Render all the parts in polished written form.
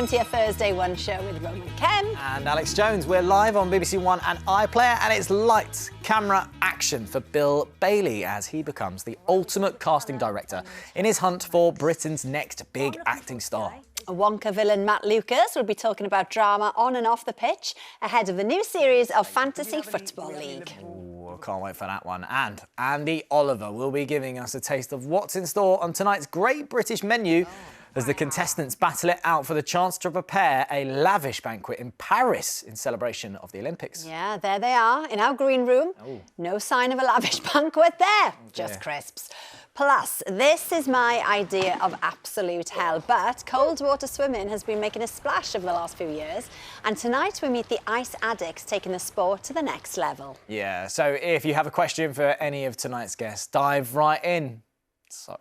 welcome to your Thursday One show with Roman Ken. And Alex Jones. We're live on BBC One and iPlayer, and it's lights, camera, action for Bill Bailey as he becomes the ultimate casting director in his hunt for Britain's next big acting star. Wonka villain Matt Lucas will be talking about drama on and off the pitch ahead of the new series of Fantasy Football League. Ooh, can't wait for that one. And Andy Oliver will be giving us a taste of what's in store on tonight's Great British Menu as the contestants battle it out for the chance to prepare a lavish banquet in Paris in celebration of the Olympics. Yeah, there they are in our green room. Oh. No sign of a lavish banquet there, just crisps. Plus, this is my idea of absolute hell, but cold water swimming has been making a splash over the last few years, and tonight we meet the ice addicts taking the sport to the next level. Yeah, so if you have a question for any of tonight's guests, dive right in.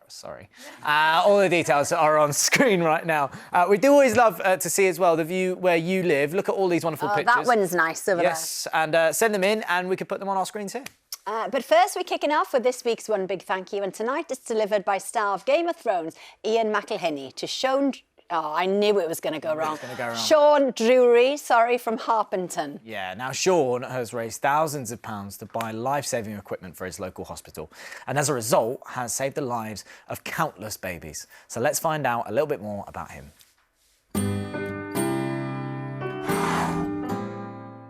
Sorry. All the details are on screen right now. We do always love to see as well the view where you live. Look at all these wonderful pictures. That one's nice over there. Yes, and send them in and we can put them on our screens here. But first, we're kicking off with this week's One Big Thank You, and tonight it's delivered by star of Game of Thrones, Ian McElhinney, to Sean... Oh, I knew it was going to go wrong. Sean Drury, from Harpenden. Yeah, now Sean has raised thousands of pounds to buy life-saving equipment for his local hospital, and as a result has saved the lives of countless babies. So let's find out a little bit more about him.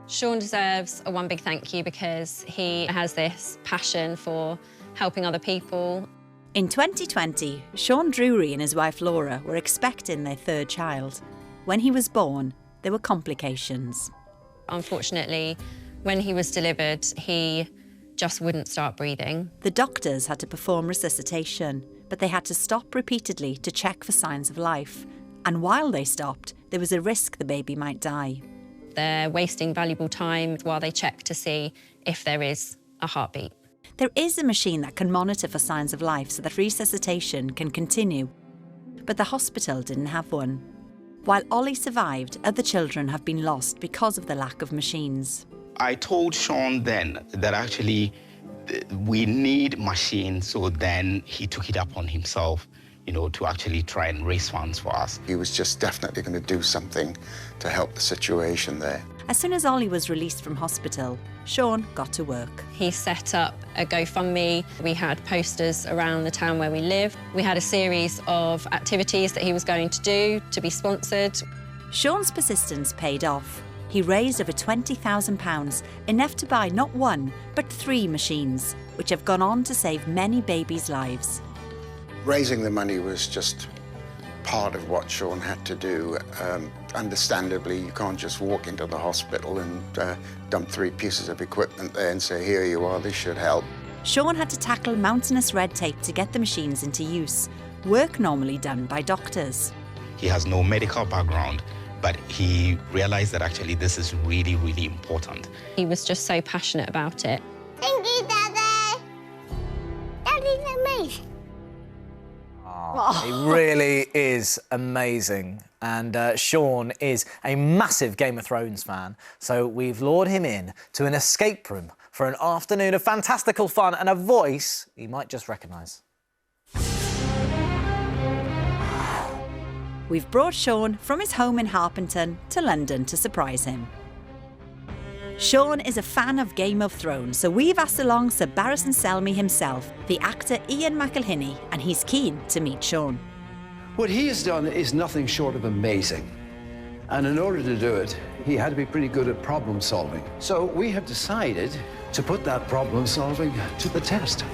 Sean deserves a one big thank you because he has this passion for helping other people. In 2020, Sean Drury and his wife Laura were expecting their third child. When he was born, there were complications. Unfortunately, when he was delivered, he just wouldn't start breathing. The doctors had to perform resuscitation, but they had to stop repeatedly to check for signs of life. And while they stopped, there was a risk the baby might die. They're wasting valuable time while they check to see if there is a heartbeat. There is a machine that can monitor for signs of life so that resuscitation can continue. But the hospital didn't have one. While Ollie survived, other children have been lost because of the lack of machines. I told Sean then that actually we need machines, so then he took it upon himself, to actually try and raise funds for us. He was just definitely going to do something to help the situation there. As soon as Ollie was released from hospital, Sean got to work. He set up a GoFundMe. We had posters around the town where we live. We had a series of activities that he was going to do to be sponsored. Sean's persistence paid off. He raised over £20,000, enough to buy not one, but 3 machines, which have gone on to save many babies' lives. Raising the money was just part of what Sean had to do. Understandably, you can't just walk into the hospital and dump 3 pieces of equipment there and say, here you are, this should help. Sean had to tackle mountainous red tape to get the machines into use, work normally done by doctors. He has no medical background, but he realized that actually this is really, really important. He was just so passionate about it. Thank you, Daddy. Daddy's amazing. He really is amazing. And Sean is a massive Game of Thrones fan, so we've lured him in to an escape room for an afternoon of fantastical fun and a voice he might just recognise. We've brought Sean from his home in Harpenden to London to surprise him. Sean is a fan of Game of Thrones, so we've asked along Sir Barristan Selmy himself, the actor Ian McElhinney, and he's keen to meet Sean. What he has done is nothing short of amazing. And in order to do it, he had to be pretty good at problem solving. So we have decided to put that problem solving to the test.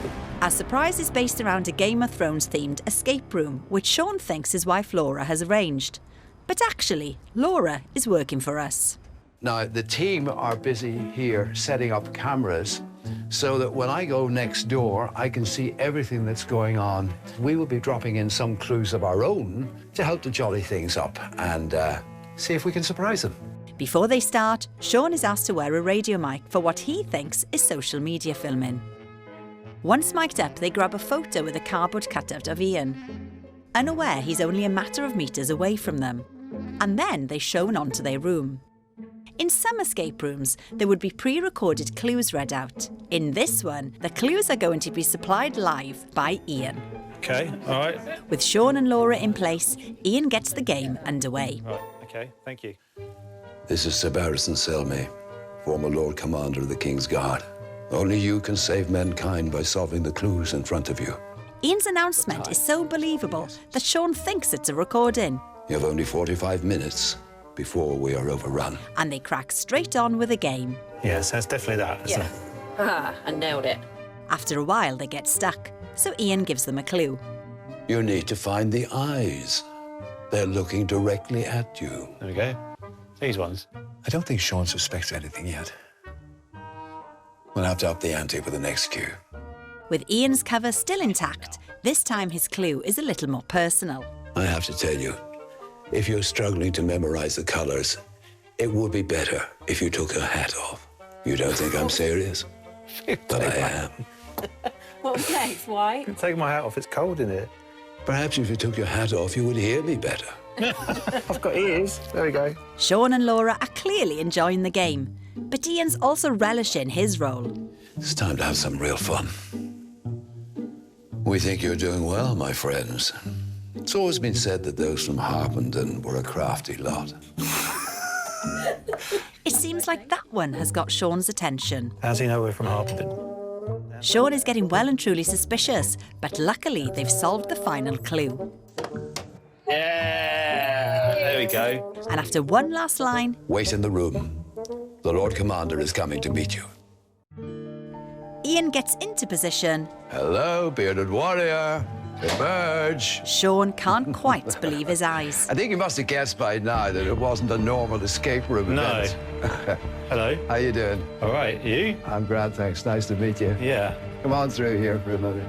Our surprise is based around a Game of Thrones themed escape room, which Sean thinks his wife Laura has arranged. But actually, Laura is working for us. Now, the team are busy here setting up cameras so that when I go next door, I can see everything that's going on. We will be dropping in some clues of our own to help to jolly things up and see if we can surprise them. Before they start, Sean is asked to wear a radio mic for what he thinks is social media filming. Once mic'd up, they grab a photo with a cardboard cutout of Ian, unaware he's only a matter of metres away from them. And then they're shown onto their room. In some escape rooms, there would be pre-recorded clues read out. In this one, the clues are going to be supplied live by Ian. OK, all right. With Sean and Laura in place, Ian gets the game underway. Right, OK, thank you. This is Sir Barristan Selmy, former Lord Commander of the King's Guard. Only you can save mankind by solving the clues in front of you. Ian's announcement is so believable that Sean thinks it's a recording. You have only 45 minutes before we are overrun. And they crack straight on with a game. Yes, that's definitely that, isn't it? I nailed it. After a while, they get stuck, so Ian gives them a clue. You need to find the eyes. They're looking directly at you. There we go. These ones. I don't think Sean suspects anything yet. We'll have to up the ante for the next cue. With Ian's cover still intact, this time his clue is a little more personal. I have to tell you, if you're struggling to memorize the colors, it would be better if you took your hat off. You don't think I'm serious? But I am. What was next? Why? Take my hat off, it's cold in here. Perhaps if you took your hat off, you would hear me better. I've got ears. There we go. Sean and Laura are clearly enjoying the game, but Ian's also relishing his role. It's time to have some real fun. We think you're doing well, my friends. It's always been said that those from Harpenden were a crafty lot. It seems like that one has got Sean's attention. How's he know we're from Harpenden? Sean is getting well and truly suspicious, but luckily they've solved the final clue. Yeah! There we go. And after one last line, Wait in the room. The Lord Commander is coming to meet you. Ian gets into position. Hello, bearded warrior. Emerge. Sean can't quite believe his eyes. I think you must have guessed by now that it wasn't a normal escape room event. Hello. How you doing? All right, you? I'm grand, thanks. Nice to meet you. Yeah. Come on through here for a minute.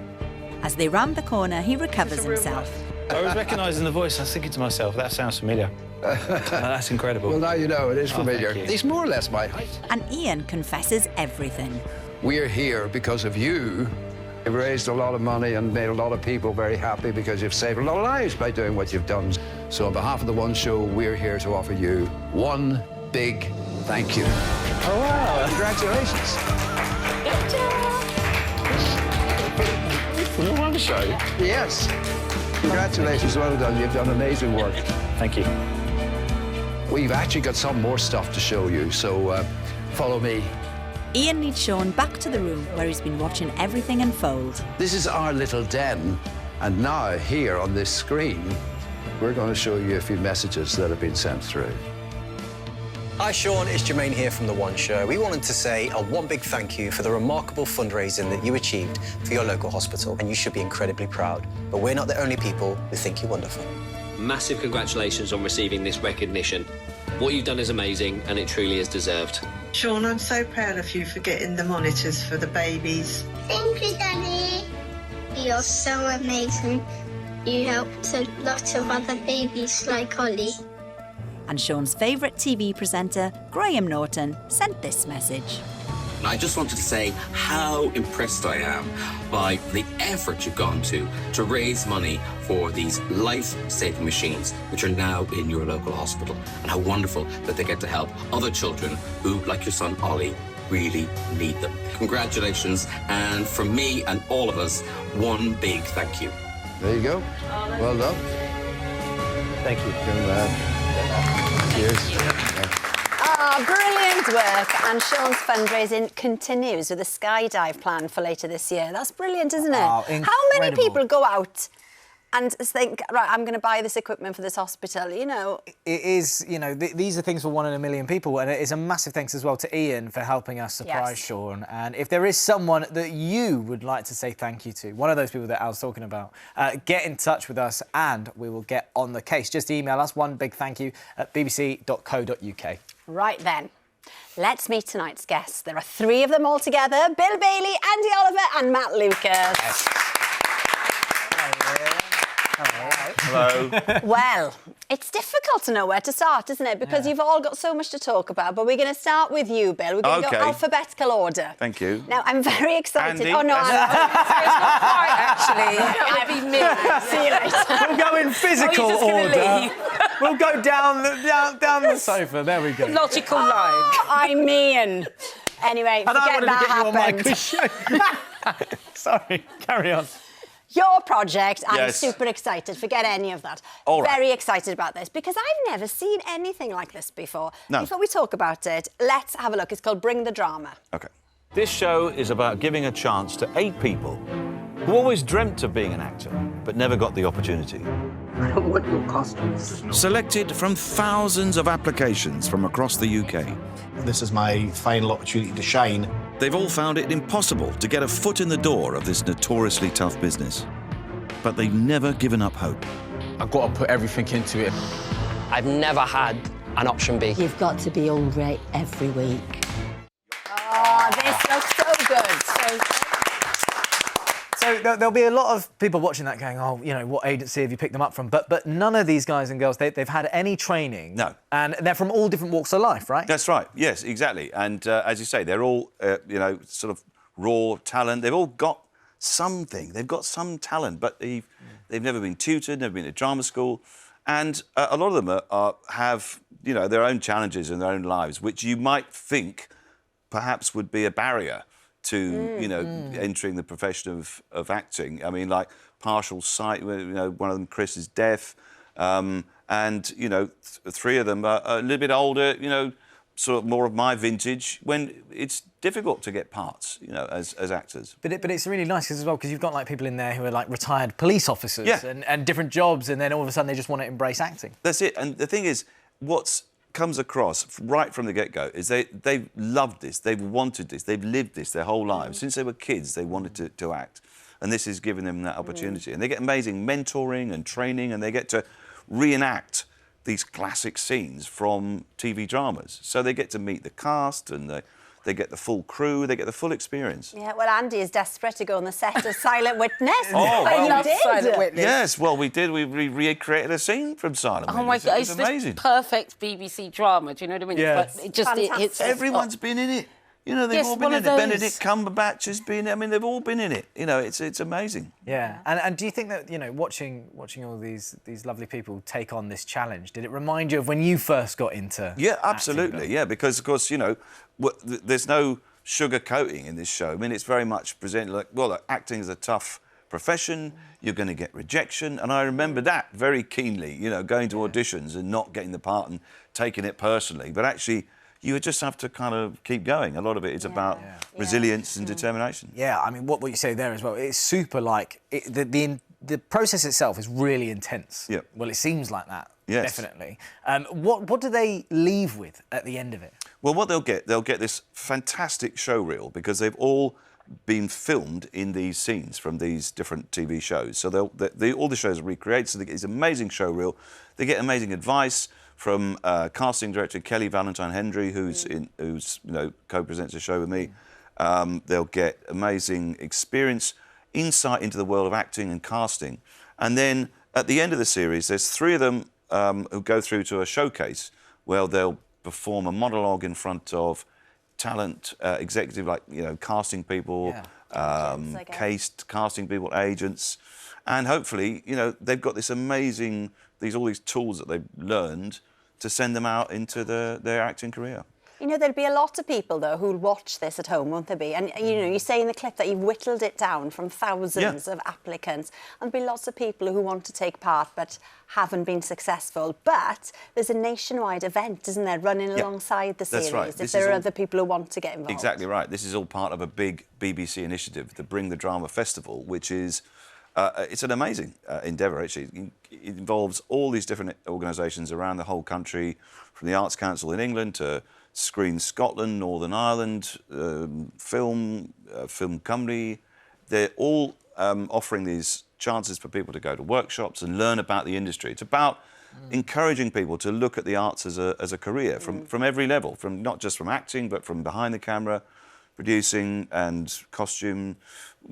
As they round the corner, he recovers himself. I was recognising the voice. I was thinking to myself, that sounds familiar. That's incredible. Well, now you know it is familiar. thank you. It's more or less my height. And Ian confesses everything. We're here because of you. You've raised a lot of money and made a lot of people very happy because you've saved a lot of lives by doing what you've done. So on behalf of the One Show, we're here to offer you one big thank you. Oh, wow. Congratulations. The One Show? Yes. Congratulations, well done. You've done amazing work. Thank you. We've actually got some more stuff to show you, so follow me. Ian leads Sean back to the room where he's been watching everything unfold. This is our little den, and now here on this screen, we're going to show you a few messages that have been sent through. Hi Sean, it's Jermaine here from The One Show. We wanted to say one big thank you for the remarkable fundraising that you achieved for your local hospital, and you should be incredibly proud. But we're not the only people who think you're wonderful. Massive congratulations on receiving this recognition. What you've done is amazing, and it truly is deserved. Sean, I'm so proud of you for getting the monitors for the babies. Thank you, Daddy. You're so amazing. You helped a lot of other babies like Ollie. And Sean's favourite TV presenter, Graham Norton, sent this message. I just wanted to say how impressed I am by the effort you've gone to raise money for these life-saving machines, which are now in your local hospital, and how wonderful that they get to help other children who, like your son Ollie, really need them. Congratulations, and from me and all of us, one big thank you. There you go. Well done. Thank you. Good man. Cheers. Ah, brilliant work. And Sean's fundraising continues with a skydive plan for later this year. That's brilliant, isn't it? Oh, How many people go out and think, right, I'm going to buy this equipment for this hospital, you know? It is, you know, these are things for 1 in a million people, and it is a massive thanks as well to Ian for helping us surprise Sean. And if there is someone that you would like to say thank you to, one of those people that Al's talking about, get in touch with us and we will get on the case. Just email us one big thank you at bbc.co.uk. Right then. Let's meet tonight's guests. There are 3 of them all together: Bill Bailey, Andy Oliver and Matt Lucas. Yes. Hello. Well, it's difficult to know where to start, isn't it? Because you've all got so much to talk about. But we're going to start with you, Bill. We're going to go alphabetical order. Thank you. Now, I'm very excited. Andy. Oh, no, I'm actually. That would be me. See you later. We'll go in physical order. We'll go down the sofa. There we go. Logical line. I mean. Anyway, And I forget wanted to that get you on my happened. cushion. Sorry, carry on. your project. I'm Yes. super excited. Forget any of that. All right. Very excited about this because I've never seen anything like this before. No. Before we talk about it, let's have a look. It's called Bring the Drama. Okay. This show is about giving a chance to 8 people who always dreamt of being an actor, but never got the opportunity. I don't want your costumes. Selected from thousands of applications from across the UK. This is my final opportunity to shine. They've all found it impossible to get a foot in the door of this notoriously tough business. But they've never given up hope. I've got to put everything into it. I've never had an option B. You've got to be all right every week. Oh, this looks so good. So there'll be a lot of people watching that going, oh, you know, what agency have you picked them up from? But none of these guys and girls, they've had any training. No. And they're from all different walks of life, right? That's right. Yes, exactly. And as you say, they're all, you know, sort of raw talent. They've all got something. They've got some talent, but they've never been tutored, never been to drama school. And a lot of them have, you know, their own challenges in their own lives, which you might think perhaps would be a barrier to, you know, entering the profession of acting. I mean, like partial sight, you know, one of them, Chris, is deaf. And, you know, 3 of them are a little bit older, you know, sort of more of my vintage, when it's difficult to get parts, you know, as actors. But it's really nice as well, because you've got, like, people in there who are, like, retired police officers and different jobs, and then all of a sudden they just want to embrace acting. That's it. And the thing is, what's comes across right from the get-go is they've loved this, they've wanted this, they've lived this their whole lives. Since they were kids, they wanted to act. And this is giving them that opportunity. And they get amazing mentoring and training, and they get to reenact these classic scenes from TV dramas. So they get to meet the cast, and they get the full crew, they get the full experience. Yeah, well, Andy is desperate to go on the set of Silent Witness. Oh, well, you did. Silent Witness. Yes, well, we did. We recreated a scene from Silent Witness. Oh my God, It was it's amazing. this perfect BBC drama. Do you know what I mean? Yes. But it just hits. Everyone's been in it. You know, they've Yes, all been one in of it. those. Benedict Cumberbatch has been. I mean, they've all been in it. You know, it's amazing. Yeah, and do you think that, you know, watching all these lovely people take on this challenge, did it remind you of when you first got into? Yeah, acting? absolutely. Yeah, because of course, you know, there's no sugar coating in this show. I mean, it's very much presented like, well, acting is a tough profession. You're going to get rejection, and I remember that very keenly. You know, going to auditions and not getting the part and taking it personally, but actually, you just have to kind of keep going. A lot of it is about resilience and determination. Yeah, I mean, what you say there as well, it's super, like, the process itself is really intense. Yeah. Well, it seems like that, Yes. definitely. What do they leave with at the end of it? Well, what they'll get this fantastic show reel, because they've all been filmed in these scenes from these different TV shows. So all the shows are recreated, so they get this amazing show reel. They get amazing advice from casting director Kelly Valentine Hendry, who's you know, co-presents the show with me. They'll get amazing experience, insight into the world of acting and casting. And then at the end of the series, there's 3 of them who go through to a showcase where they'll perform a monologue in front of talent executive, like, you know, casting people, casting people, agents, and hopefully, you know, they've got this amazing all these tools that they've learned to send them out into their acting career. You know, there'll be a lot of people, though, who'll watch this at home, won't there be? And, you know, you say in the clip that you've whittled it down from thousands of applicants. And there'll be lots of people who want to take part but haven't been successful. But there's a nationwide event, isn't there, running alongside the series, That's right. if there are other people who want to get involved. Exactly right. This is all part of a big BBC initiative, the Bring the Drama Festival, which is it's an amazing endeavour, actually. It involves all these different organisations around the whole country, from the Arts Council in England to Screen Scotland, Northern Ireland, Film Cymru. They're all offering these chances for people to go to workshops and learn about the industry. It's about encouraging people to look at the arts as a career from every level, from not just from acting, but from behind the camera, producing and costume,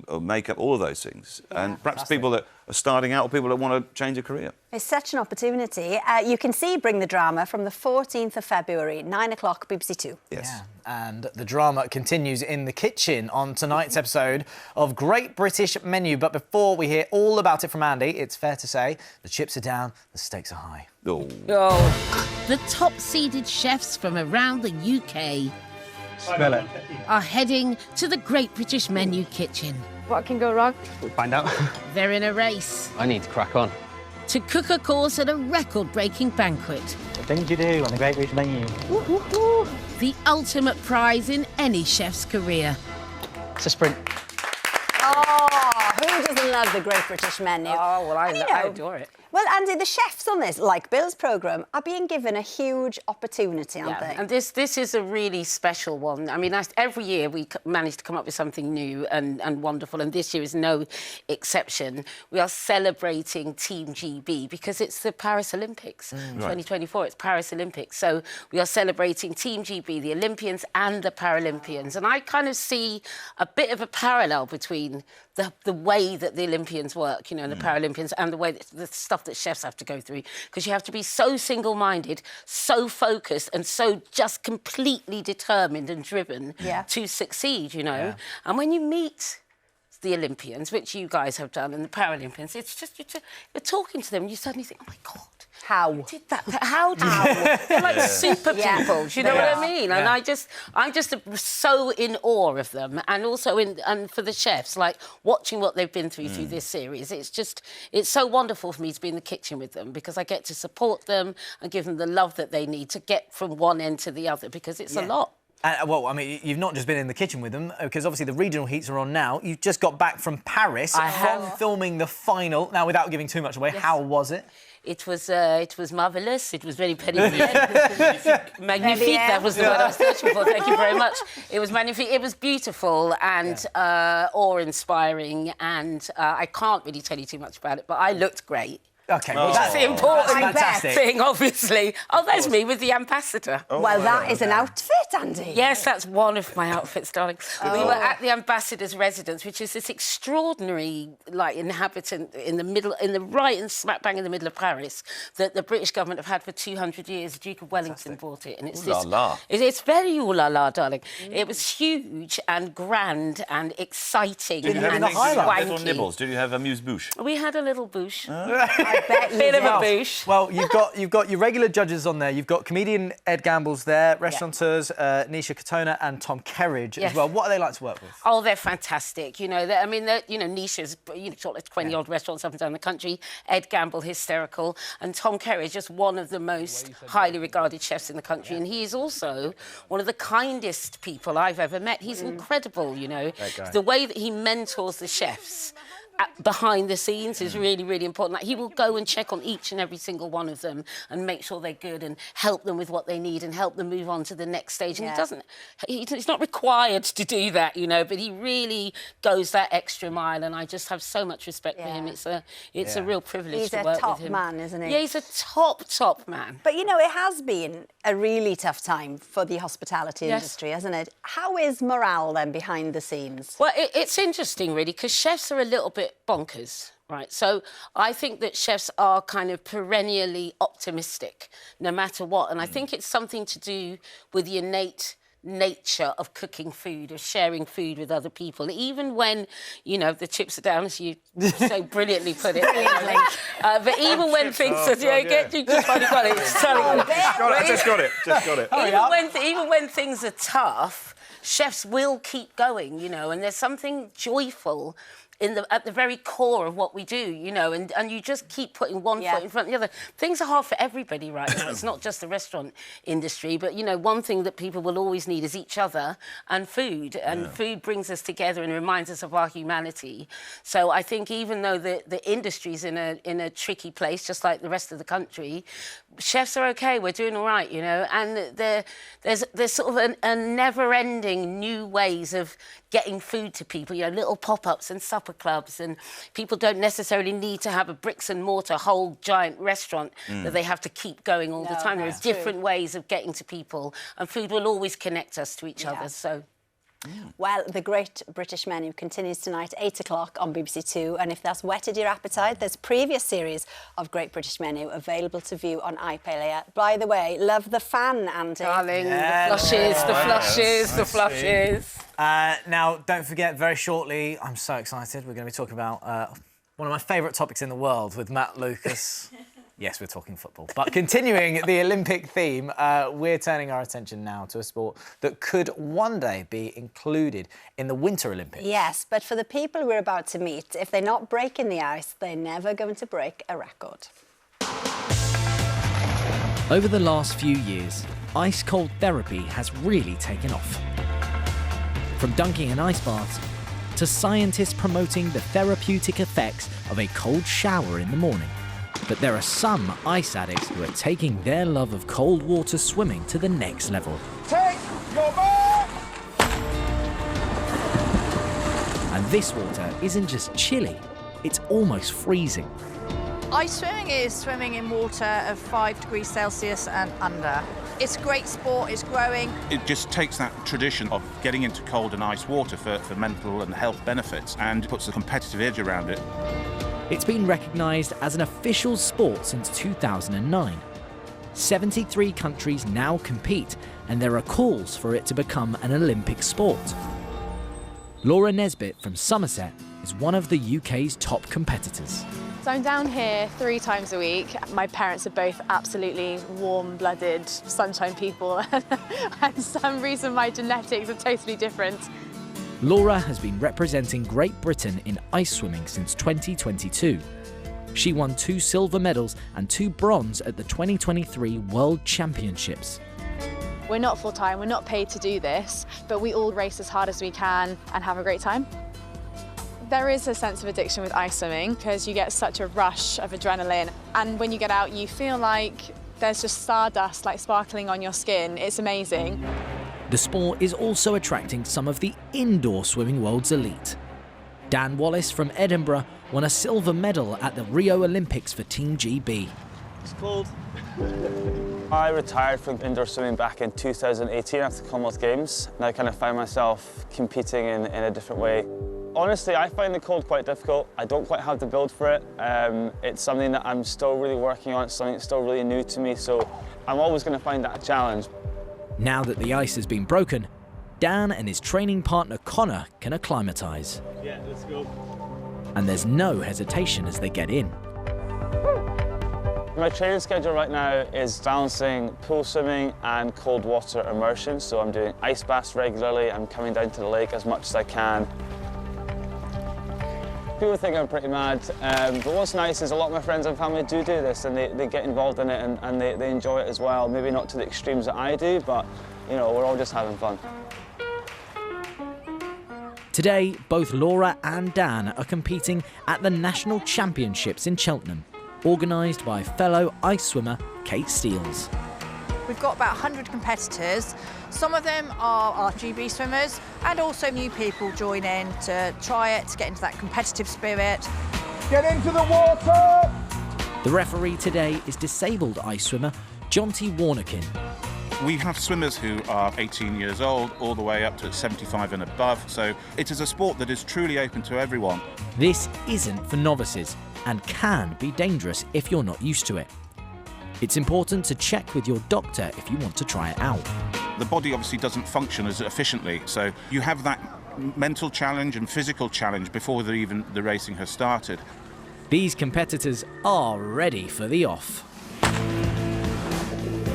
or makeup, all of those things. And perhaps people that are starting out or people that want to change a career. It's such an opportunity. You can see Bring the Drama from the 14th of February, 9 o'clock, BBC 2. Yes. Yeah. And the drama continues in the kitchen on tonight's episode of Great British Menu. But before we hear all about it from Andy, it's fair to say the chips are down, the stakes are high. The top-seeded chefs from around the UK Smell it. are heading to the Great British Menu kitchen. What can go wrong? We'll find out. They're in a race I need to crack on. to cook a course at a record-breaking banquet. The things you do on the Great British Menu. The ultimate prize in any chef's career. It's a sprint. Oh, who doesn't love the Great British Menu? Oh, well, I I adore it. Well, Andy, the chefs on this, like Bill's programme, are being given a huge opportunity, aren't they? And this is a really special one. I mean, every year we manage to come up with something new and wonderful, and this year is no exception. We are celebrating Team GB because it's the Paris Olympics. 2024, it's Paris Olympics. So we are celebrating Team GB, the Olympians and the Paralympians. And I kind of see a bit of a parallel between the way that the Olympians work, you know, and the Paralympians, and the way that the stuff that chefs have to go through, because you have to be so single-minded, so focused, and so just completely determined and driven to succeed, you know. And when you meet the Olympians, which you guys have done, and the Paralympians, it's just you're talking to them, and you suddenly think, oh my God. How did that? How did that? They're like super people. Do you know what I mean? And I'm just so in awe of them, and also and for the chefs, like watching what they've been through this series. It's so wonderful for me to be in the kitchen with them because I get to support them and give them the love that they need to get from one end to the other because it's a lot. Well, I mean, you've not just been in the kitchen with them, because obviously the regional heats are on now. You've just got back from Paris from filming the final. Now, without giving too much away, how was it? It was marvellous. It was very magnifique. That was the word I was searching for. Thank you very much. It was magnifique. It was beautiful and awe-inspiring. And I can't really tell you too much about it, but I looked great. OK, well, that's the important thing, obviously. Oh, there's me with the ambassador. Oh, well, that is an outfit, Andy. Yes, that's one of my outfits, darling. We were at the ambassador's residence, which is this extraordinary, like, inhabitant in the middle, right and smack bang in the middle of Paris, that the British government have had for 200 years. The Duke of Wellington bought it, and it's it's very ooh la la, darling. It was huge and grand and exciting and swanky. Little nibbles. Did you have amuse-bouche? We had a little bouche. Bit of a boosh. Well, you've got your regular judges on there. You've got comedian Ed Gamble's there, restaurateurs Nisha Katona and Tom Kerridge as well. What are they like to work with? Oh, they're fantastic. You know, Nisha's sort of 20-odd restaurants up and down the country. Ed Gamble, hysterical, and Tom Kerridge, just one of the most highly regarded chefs in the country. And he is also one of the kindest people I've ever met. He's incredible. You know, the way that he mentors the chefs behind the scenes is really, really important. Like, he will go and check on each and every single one of them and make sure they're good and help them with what they need and help them move on to the next stage. And he's not required to do that, you know, but he really goes that extra mile, and I just have so much respect for him. It's a real privilege to work with him. He's a top man, isn't he? Yeah, he's a top man. But, you know, it has been a really tough time for the hospitality industry, hasn't it? How is morale, then, behind the scenes? Well, it's interesting, really, because chefs are a little bit bonkers, right? So I think that chefs are kind of perennially optimistic, no matter what. And I think it's something to do with the innate nature of cooking food, of sharing food with other people, even when, you know, the chips are down, as you so brilliantly put it. But even when things are... You just finally got it. Just got it. Even when things are tough, chefs will keep going, you know, and there's something joyful at the very core of what we do, you know, and you just keep putting one foot in front of the other. Things are hard for everybody right now. It's not just the restaurant industry, but, you know, one thing that people will always need is each other and food. And food brings us together and reminds us of our humanity. So I think even though the industry's in a tricky place, just like the rest of the country, chefs are OK, we're doing all right, you know, and there's sort of a never-ending new ways of getting food to people, you know, little pop-ups and supper clubs, and people don't necessarily need to have a bricks-and-mortar whole giant restaurant that they have to keep going all the time. There's different ways of getting to people, and food will always connect us to each other, so... Well, the Great British Menu continues tonight, 8 o'clock on BBC Two, and if that's whetted your appetite, there's previous series of Great British Menu available to view on iPlayer. By the way, love the fan, Andy. Darling, the flushes. Now, don't forget, very shortly, I'm so excited, we're going to be talking about one of my favourite topics in the world with Matt Lucas. Yes, we're talking football. But continuing the Olympic theme, we're turning our attention now to a sport that could one day be included in the Winter Olympics. Yes, but for the people we're about to meet, if they're not breaking the ice, they're never going to break a record. Over the last few years, ice-cold therapy has really taken off. From dunking in ice baths to scientists promoting the therapeutic effects of a cold shower in the morning. But there are some ice addicts who are taking their love of cold water swimming to the next level. Take your back! And this water isn't just chilly, it's almost freezing. Ice swimming is swimming in water of 5 degrees Celsius and under. It's a great sport, it's growing. It just takes that tradition of getting into cold and ice water for mental and health benefits and puts a competitive edge around it. It's been recognised as an official sport since 2009. 73 countries now compete, and there are calls for it to become an Olympic sport. Laura Nesbitt from Somerset is one of the UK's top competitors. So I'm down here 3 times a week. My parents are both absolutely warm-blooded sunshine people and for some reason my genetics are totally different. Laura has been representing Great Britain in ice swimming since 2022. She won 2 silver medals and 2 bronze at the 2023 World Championships. We're not full-time, we're not paid to do this, but we all race as hard as we can and have a great time. There is a sense of addiction with ice swimming because you get such a rush of adrenaline, and when you get out you feel like there's just stardust like sparkling on your skin. It's amazing. The sport is also attracting some of the indoor swimming world's elite. Dan Wallace from Edinburgh won a silver medal at the Rio Olympics for Team GB. It's cold. I retired from indoor swimming back in 2018 after the Commonwealth Games, and I kind of found myself competing in a different way. Honestly, I find the cold quite difficult. I don't quite have the build for it. It's something that I'm still really working on. It's something that's still really new to me, so I'm always going to find that a challenge. Now that the ice has been broken, Dan and his training partner Connor can acclimatise. Yeah, let's go. And there's no hesitation as they get in. My training schedule right now is balancing pool swimming and cold water immersion. So I'm doing ice baths regularly. I'm coming down to the lake as much as I can. People think I'm pretty mad, but what's nice is a lot of my friends and family do this, and they get involved in it and they enjoy it as well. Maybe not to the extremes that I do, but you know, we're all just having fun. Today, both Laura and Dan are competing at the National Championships in Cheltenham, organised by fellow ice swimmer Kate Steels. We've got about 100 competitors. Some of them are GB swimmers, and also new people join in to try it, to get into that competitive spirit. Get into the water! The referee today is disabled ice swimmer Jonty Warnerkin. We have swimmers who are 18 years old all the way up to 75 and above, so it is a sport that is truly open to everyone. This isn't for novices and can be dangerous if you're not used to it. It's important to check with your doctor if you want to try it out. The body obviously doesn't function as efficiently, so you have that mental challenge and physical challenge before even the racing has started. These competitors are ready for the off.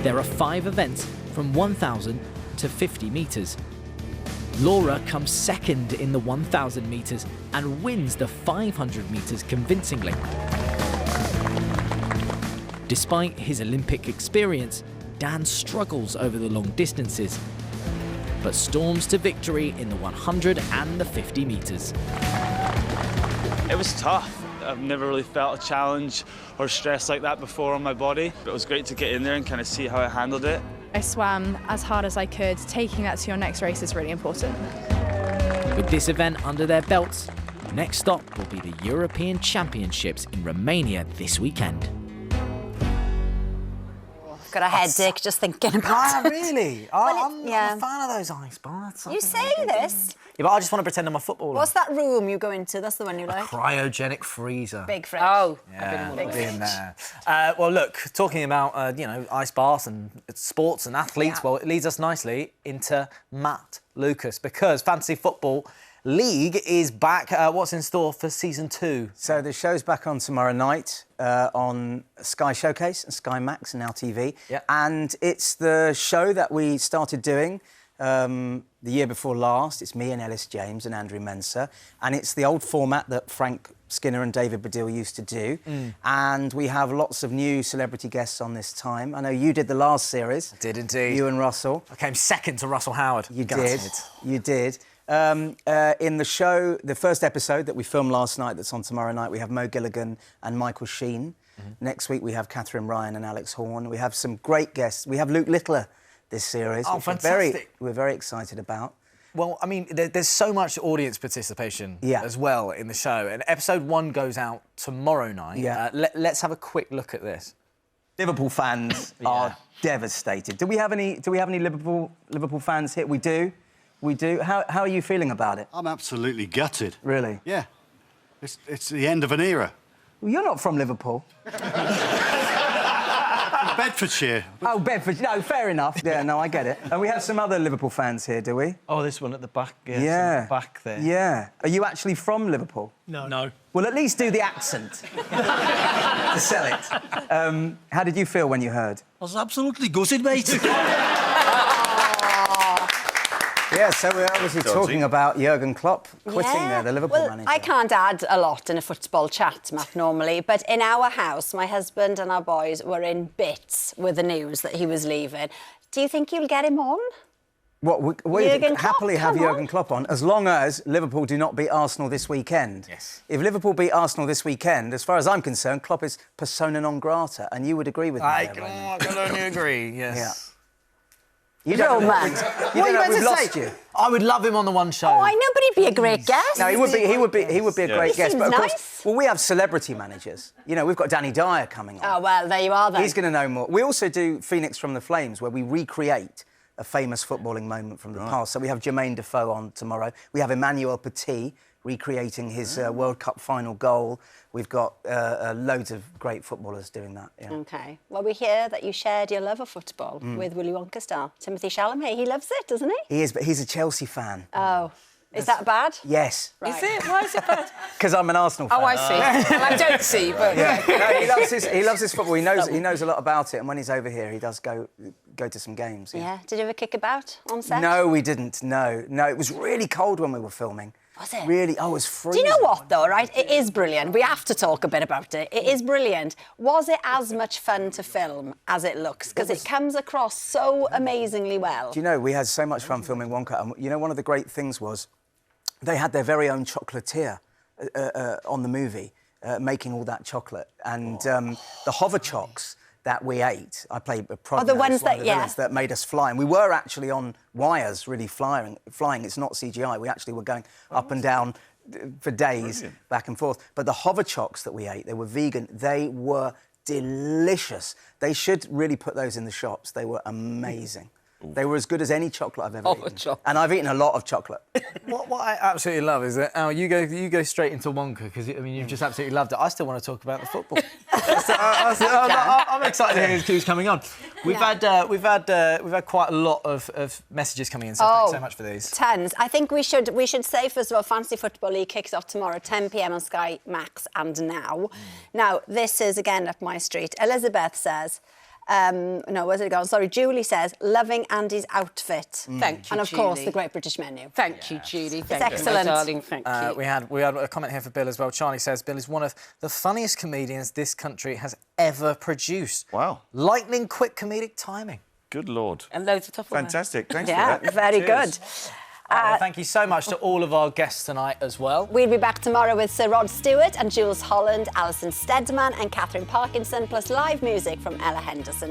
There are 5 events from 1,000 to 50 metres. Laura comes second in the 1,000 metres and wins the 500 metres convincingly. Despite his Olympic experience, Dan struggles over the long distances, but storms to victory in the 100 and the 50 metres. It was tough. I've never really felt a challenge or stress like that before on my body, but it was great to get in there and kind of see how I handled it. I swam as hard as I could. Taking that to your next race is really important. With this event under their belts, next stop will be the European Championships in Romania this weekend. Got a headache just thinking about it. Really? I'm a fan of those ice baths. You say this? Yeah, but I just want to pretend I'm a footballer. What's that room you go into? That's the one you like? Cryogenic freezer. Big fridge. Oh, yeah, big be in there. Well, look, talking about you know, ice baths and sports and athletes, well, it leads us nicely into Matt Lucas, because fantasy football League is back. What's in store for season 2? So the show's back on tomorrow night on Sky Showcase and Sky Max and Now TV. Yeah. And it's the show that we started doing the year before last. It's me and Ellis James and Andrew Mensah. And it's the old format that Frank Skinner and David Baddiel used to do. And we have lots of new celebrity guests on this time. I know you did the last series. I did indeed. You and Russell. I came second to Russell Howard. You did. You did. In the show, the first episode that we filmed last night that's on tomorrow night, we have Mo Gilligan and Michael Sheen. Next week we have Catherine Ryan and Alex Horn. We have some great guests. We have Luke Littler this series, Oh, which fantastic. we're very excited about. Well, I mean, there's so much audience participation as well in the show. And episode 1 goes out tomorrow night. Yeah. Let's have a quick look at this. Liverpool fans are devastated. Do we have any Liverpool fans here? We do. We do. How are you feeling about it? I'm absolutely gutted. Really? Yeah. It's the end of an era. Well, you're not from Liverpool. Bedfordshire. Oh, Bedford. No, fair enough. Yeah, no, I get it. And we have some other Liverpool fans here, do we? Oh, this one at the back. Yeah. Yeah. At the back there. Yeah. Are you actually from Liverpool? No. Well, at least do the accent to sell it. How did you feel when you heard? I was absolutely gutted, mate. Yeah, so we're obviously talking about Jurgen Klopp quitting the Liverpool manager. I can't add a lot in a football chat, Matt, normally, but in our house, my husband and our boys were in bits with the news that he was leaving. Do you think you'll get him on? What, we Jurgen happily Klopp, have Jurgen Klopp on, as long as Liverpool do not beat Arsenal this weekend. Yes. If Liverpool beat Arsenal this weekend, as far as I'm concerned, Klopp is persona non grata, and you would agree with me. I can only agree, yes. Yeah. You don't know. You don't know we've lost you. I would love him on the one show. Oh, I know, but he'd be a great guest. No, he would be a great guest. He But of seems course, nice. well, we have celebrity managers. You know, we've got Danny Dyer coming on. Oh, well, there you are then. He's going to know more. We also do Phoenix from the Flames, where we recreate a famous footballing moment from the past. So we have Jermaine Defoe on tomorrow. We have Emmanuel Petit recreating his World Cup final goal. We've got loads of great footballers doing that. Yeah. OK. Well, we hear that you shared your love of football with Willy Wonka star Timothée Chalamet. He loves it, doesn't he? He is, but he's a Chelsea fan. Oh. Is that bad? Yes. Right. Is it? Why is it bad? Because I'm an Arsenal fan. Oh, I see. Well, I don't see, but... Yeah. No, he loves his football. He knows a lot about it, and when he's over here, he does go to some games. Yeah. Did you ever kick about on set? No, we didn't. No, it was really cold when we were filming. Was it? Really? Oh, it was freezing. Do you know what, though, right? It is brilliant. We have to talk a bit about it. It is brilliant. Was it as much fun to film as it looks? Because it comes across so amazingly well. Do you know, we had so much fun filming Wonka, and, you know, one of the great things was they had their very own chocolatier on the movie, making all that chocolate. And the hover chocks that we ate, I played a prop. Oh, the ones that, that made us fly. And we were actually on wires, really flying. It's not CGI. We actually were going up and down for days, back and forth. But the hover chocks that we ate, they were vegan. They were delicious. They should really put those in the shops. They were amazing. They were as good as any chocolate I've ever eaten. And I've eaten a lot of chocolate. What I absolutely love is that, Al, you go straight into Wonka, because, I mean, you've just absolutely loved it. I still want to talk about the football. I'm excited to hear who's coming on. We've had quite a lot of messages coming in, so thanks so much for these. Tons. I think we should say, first of all, Fantasy Football League kicks off tomorrow, 10 p.m. on Sky Max and Now. Now, this is, again, up my street. Elizabeth says... no, where's it gone? Sorry, Julie says, loving Andy's outfit. Thank you, And, of Julie. course, the Great British Menu. Thank you, Julie. Thank you, excellent. my darling. Thank you. We had a comment here for Bill as well. Charlie says, Bill is one of the funniest comedians this country has ever produced. Wow. Lightning quick comedic timing. Good Lord. And loads of tough Fantastic. Thanks for Yeah, that. very Cheers. good. Well, thank you so much to all of our guests tonight as well. We'll be back tomorrow with Sir Rod Stewart and Jules Holland, Alison Steadman and Catherine Parkinson, plus live music from Ella Henderson.